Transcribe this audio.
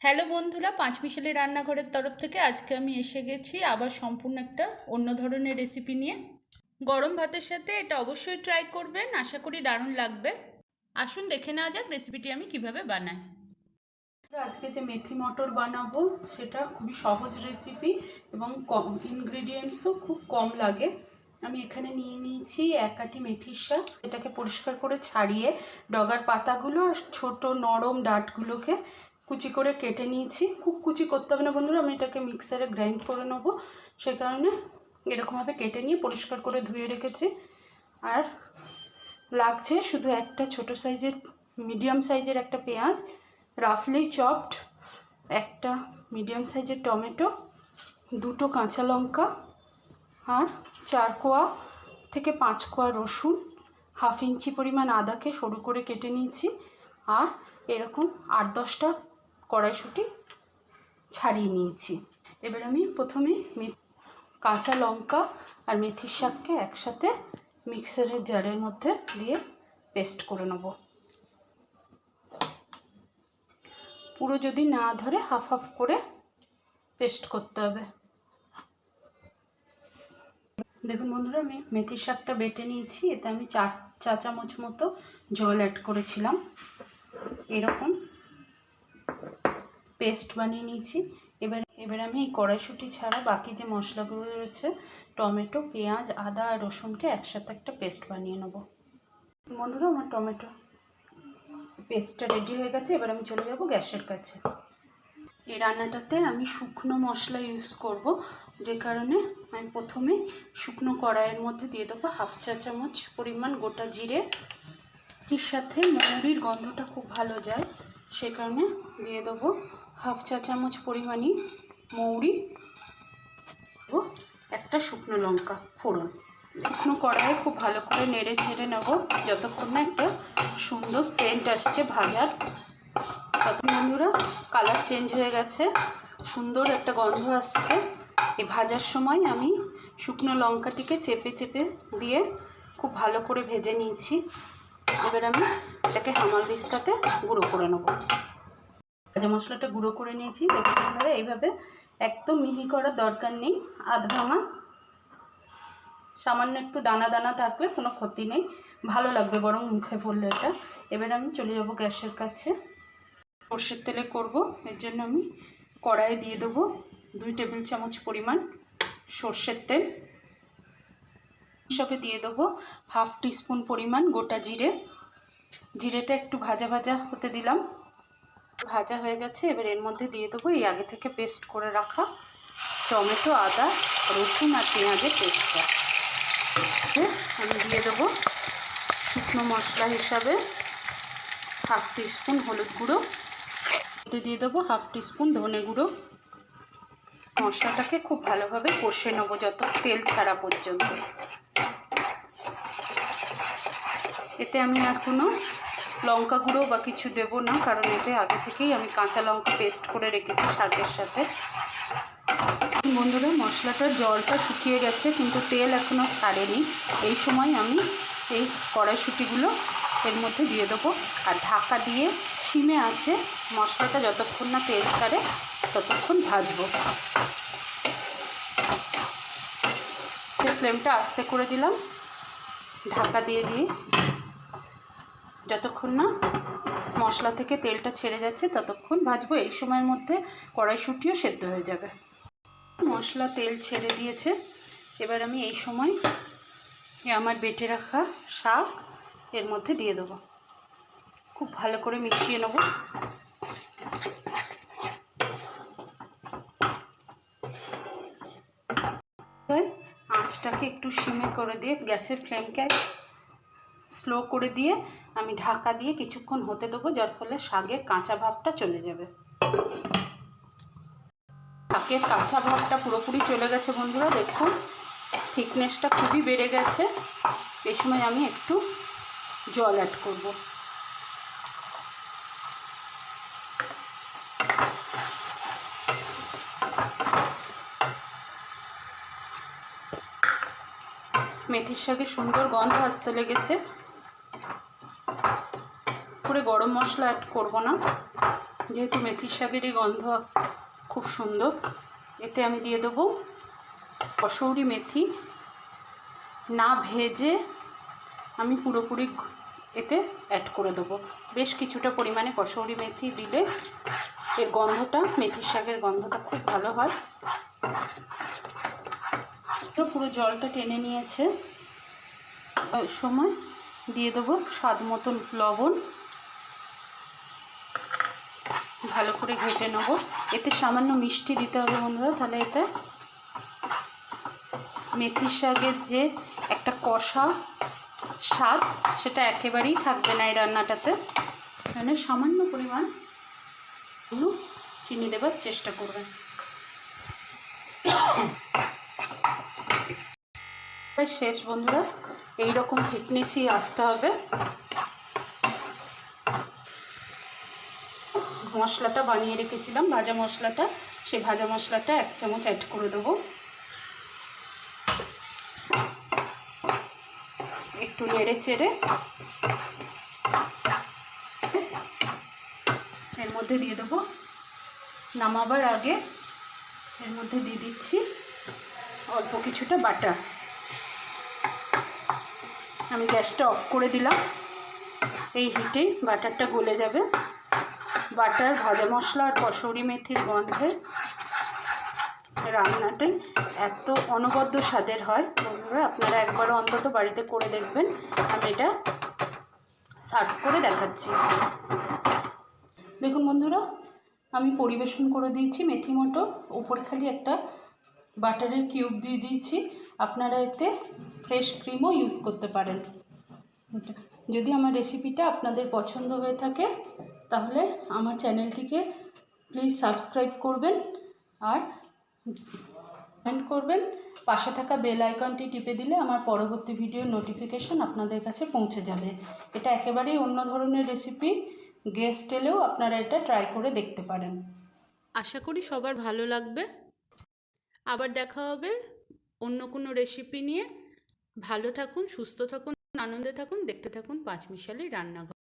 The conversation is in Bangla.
হ্যালো বন্ধুরা, পাঁচমিশালি রান্নাঘরের তরফ থেকে আজকে আমি এসে গেছি আবার সম্পূর্ণ একটা অন্য ধরনের রেসিপি নিয়ে। গরম ভাতের সাথে এটা অবশ্যই ট্রাই করবেন, আশা করি দারুণ লাগবে। আসুন দেখে নেওয়া যাক রেসিপিটি আমি কিভাবে বানাই। আজকে যে মেথি মটর বানাবো সেটা খুবই সহজ রেসিপি এবং কম ইনগ্রিডিয়েন্টসও খুব কম লাগে। আমি এখানে নিয়ে নিয়েছি 1 আঁটি মেথির শাক। এটাকে পরিষ্কার করে ছাড়িয়ে ডগার পাতাগুলো আর ছোট নরম ডাঁটগুলোকে কুচি করে কেটে নিয়েছি। খুব কুচি করতে হবে না বন্ধুরা, আমি এটাকে মিক্সারে গ্রাইন্ড করে নেব, সে কারণে এরকমভাবে কেটে নিয়ে পরিষ্কার করে ধুয়ে রেখেছি। আর লাগছে শুধু একটা ছোট সাইজের মিডিয়াম সাইজের একটা পেঁয়াজ, রাফলি চপড একটা মিডিয়াম সাইজের টমেটো, 2টো কাঁচা লঙ্কা আর 4 কোয়া থেকে 5 কোয়া রসুন, 1/2 ইঞ্চি পরিমাণ আদাকে সরু করে কেটে নিয়েছি আর এরকম 8-10টা কড়াইশুঁটি ছাড়িয়ে নিয়েছি। এবার আমি প্রথমে কাঁচা লঙ্কা আর মেথির শাককে একসাথে মিক্সারের জারের মধ্যে দিয়ে পেস্ট করে নেব। পুরো যদি না ধরে হাফ হাফ করে পেস্ট করতে হবে। দেখুন বন্ধুরা, আমি মেথির শাকটা বেটে নিয়েছি। এতে আমি 4 চা চামচ মতো জল অ্যাড করেছিলাম। এরকম পেস্ট বানিয়ে নিয়েছি। এবার আমি এই কড়াইশুঁটি ছাড়া বাকি যে মশলাগুলো রয়েছে টমেটো, পেঁয়াজ, আদা আর রসুনকে একসাথে একটা পেস্ট বানিয়ে নেব। বন্ধুরা, আমার টমেটো পেস্টটা রেডি হয়ে গেছে। এবার আমি চলে যাব গ্যাসের কাছে। এই রান্নাটাতে আমি শুকনো মশলা ইউজ করব, যে কারণে আমি প্রথমে শুকনো কড়াইয়ের মধ্যে দিয়ে দেবো 1/2 চা চামচ পরিমাণ গোটা জিরে। এর সাথে মৌরির গন্ধটা খুব ভালো যায়, সে কারণে দিয়ে দেবো 1/2 চা চামচ পরিমাণই মৌরি ও একটা শুকনো লঙ্কা ফোড়ন। শুকনো কড়াইয়ে খুব ভালো করে নেড়ে ছেড়ে নেব যতক্ষণ না একটা সুন্দর সেন্ট আসছে ভাজার। তখন বন্ধুরা কালার চেঞ্জ হয়ে গেছে, সুন্দর একটা গন্ধ আসছে। এই ভাজার সময় আমি শুকনো লঙ্কাটিকে চেপে চেপে দিয়ে খুব ভালো করে ভেজে নিয়েছি। এবার আমি এটাকে হামালদিস্তাতে গুঁড়ো করে নেব। ভাজা মশলাটা গুঁড়ো করে নিয়েছি। দেখুন বন্ধুরা, এইভাবে একদম মিহি করার দরকার নেই, আধ ভাঙা, সামান্য একটু দানা দানা থাকলে কোনো ক্ষতি নেই, ভালো লাগবে বরং মুখে পড়লে এটা। এবার আমি চলে যাব গ্যাসের কাছে। সর্ষের তেলে করব, এর জন্য আমি কড়াইয়ে দিয়ে দেবো 2 টেবিল চামচ পরিমাণ সর্ষের তেল। হিসাবে দিয়ে দেবো 1/2 টিস্পুন পরিমাণ গোটা জিরে। জিরেটা একটু ভাজা ভাজা হতে দিলাম। ভাজা হয়ে গেছে। এবার এর মধ্যে দিয়ে দেবো এই আগে থেকে পেস্ট করে রাখা টমেটো, আদা, রসুন আর পেঁয়াজের পেস্টটা। আমি দিয়ে দেবো শুকনো মশলা হিসাবে 1/2 টিস্পুন হলুদ গুঁড়ো, দিয়ে দেবো 1/2 টিস্পুন ধনে গুঁড়ো। মশলাটাকে খুব ভালোভাবে কষে নেবো যত তেল ছাড়া পর্যন্ত। এতে আমি আর কোনো লঙ্কা গুঁড়ো বা কিছু দেবো না, কারণ এতে আগে থেকেই আমি কাঁচা লঙ্কা পেস্ট করে রেখেছি শাকের সাথে। বন্ধুরা, মশলাটার জলটা শুকিয়ে গেছে কিন্তু তেল এখনও ছাড়েনি। এই সময় আমি এই কড়াইশুঁটিগুলো এর মধ্যে দিয়ে দেবো আর ঢাকা দিয়ে সিমে আছে মশলাটা যতক্ষণ না তেল ছাড়ে ততক্ষণ ভাজবো। ফ্লেমটা আস্তে করে দিলাম, ঢাকা দিয়ে দিয়ে যতক্ষণ না মশলা থেকে তেলটা ছেড়ে যাচ্ছে ততক্ষণ ভাজবো। এই সময়ের মধ্যে কড়াইশুঁটিও সেদ্ধ হয়ে যাবে। মশলা তেল ছেড়ে দিয়েছে। এবার আমি এই সময় আমার বেটে রাখা শাক এর মধ্যে দিয়ে দেবো, খুব ভালো করে মিশিয়ে নেব। আঁচটাকে একটু সিমে করে দিয়ে গ্যাসের ফ্লেমকে স্লো করে দিয়ে আমি ঢাকা দিয়ে কিছুক্ষণ হতে দেবো, যার ফলে শাকের কাঁচা ভাবটা চলে যাবে। শাকের কাঁচা ভাবটা পুরোপুরি চলে গেছে বন্ধুরা, দেখুন থিকনেসটা খুবই বেড়ে গেছে। এই সময় আমি একটু জল অ্যাড করব। মেথির শাকের সুন্দর গন্ধ আসতে লেগেছে। করে গরম মশলা অ্যাড করব না, যেহেতু মেথির শাকেরই গন্ধ খুব সুন্দর, এতে আমি দিয়ে দেবো কসৌরি মেথি। না ভেজে আমি পুরোপুরি এতে অ্যাড করে দেবো। বেশ কিছুটা পরিমাণে কসৌরি মেথি দিলে এর গন্ধটা, মেথির শাকের গন্ধটা খুব ভালো হয়। তো পুরো জলটা টেনে নিয়েছে। ওই সময় দিয়ে দেবো স্বাদ মতন লবণ, ভালো করে ঘেটে নেব। এতে সামান্য মিষ্টি দিতে হবে বন্ধুরা, তাহলে এতে মেথির শাকের যে একটা কষা স্বাদ সেটা একেবারেই থাকবে না এই রান্নাটাতে। এখানে সামান্য পরিমাণ চিনি দেবার চেষ্টা করবেন। শেষ বন্ধুরা, এই রকম থিকনেসই আসতে হবে। মশলাটা বানিয়ে রেখেছিলাম, ভাজা মশলাটা, সেই ভাজা মশলাটা 1 চামচ অ্যাড করে দেবো। একটু নেড়ে চেড়ে এর মধ্যে দিয়ে দেবো, নামাবার আগে এর মধ্যে দিয়ে দিচ্ছি অল্প কিছুটা বাটার। আমি গ্যাসটা অফ করে দিলাম, এই হিটেই বাটারটা গলে যাবে। বাটার, ভাজা মশলা আর কসৌরি মেথির গন্ধে রান্নাটাই এত অনবদ্য স্বাদের হয় বন্ধুরা, আপনারা একবার অন্তত বাড়িতে করে দেখবেন। আমি এটা সার্ভ করে দেখাচ্ছি। দেখুন বন্ধুরা, আমি পরিবেশন করে দিয়েছি মেথি মটর। উপরে খালি একটা বাটারের কিউব দিয়ে দিয়েছি। আপনারা এতে ফ্রেশ ক্রিমও ইউজ করতে পারেন। যদি আমার রেসিপিটা আপনাদের পছন্দ হয়ে থাকে তাহলে আমার চ্যানেলটিকে প্লিজ সাবস্ক্রাইব করবেন আর কমেন্ট করবেন। পাশে থাকা বেল আইকনটি টিপে দিলে আমার পরবর্তী ভিডিওর নোটিফিকেশন আপনাদের কাছে পৌঁছে যাবে। এটা একেবারেই অন্য ধরনের রেসিপি, গেস্ট এলেও আপনারা এটা ট্রাই করে দেখতে পারেন। আশা করি সবার ভালো লাগবে। আবার দেখা হবে অন্য কোনো রেসিপি নিয়ে। ভালো থাকুন, সুস্থ থাকুন, আনন্দে থাকুন, দেখতে থাকুন পাঁচমিশালি রান্নাঘর।